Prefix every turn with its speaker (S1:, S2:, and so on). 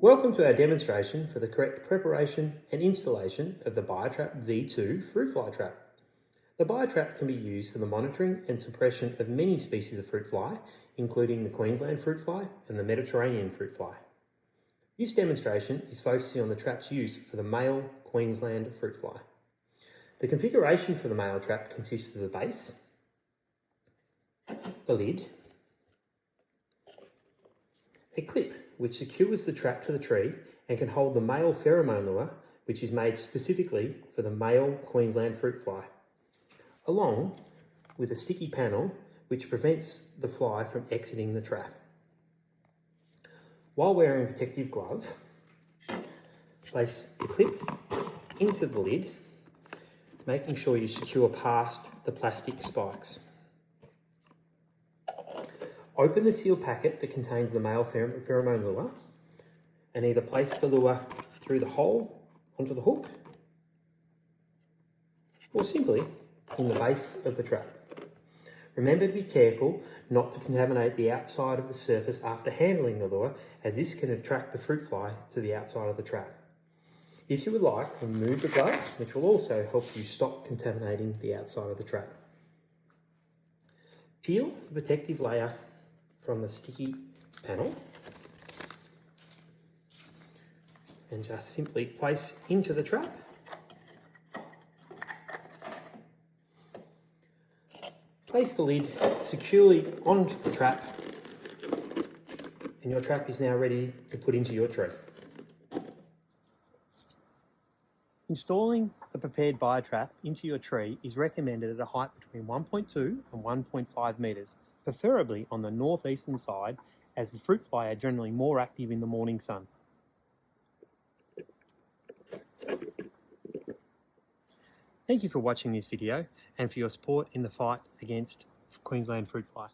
S1: Welcome to our demonstration for the correct preparation and installation of the BioTrap V2 fruit fly trap. The BioTrap can be used for the monitoring and suppression of many species of fruit fly, including the Queensland fruit fly and the Mediterranean fruit fly. This demonstration is focusing on the trap's use for the male Queensland fruit fly. The configuration for the male trap consists of the base, the lid, a clip which secures the trap to the tree and can hold the male pheromone lure, which is made specifically for the male Queensland fruit fly, along with a sticky panel which prevents the fly from exiting the trap. While wearing a protective glove, place the clip into the lid, making sure you secure past the plastic spikes. Open the sealed packet that contains the male pheromone lure and either place the lure through the hole onto the hook or simply in the base of the trap. Remember to be careful not to contaminate the outside of the surface after handling the lure, as this can attract the fruit fly to the outside of the trap. If you would like, remove the glove, which will also help you stop contaminating the outside of the trap. Peel the protective layer from the sticky panel and just simply place into the trap. Place the lid securely onto the trap and your trap is now ready to put into your tree. Installing the prepared BioTrap into your tree is recommended at a height between 1.2 and 1.5 metres, preferably on the northeastern side, as the fruit fly are generally more active in the morning sun. Thank you for watching this video and for your support in the fight against Queensland fruit fly.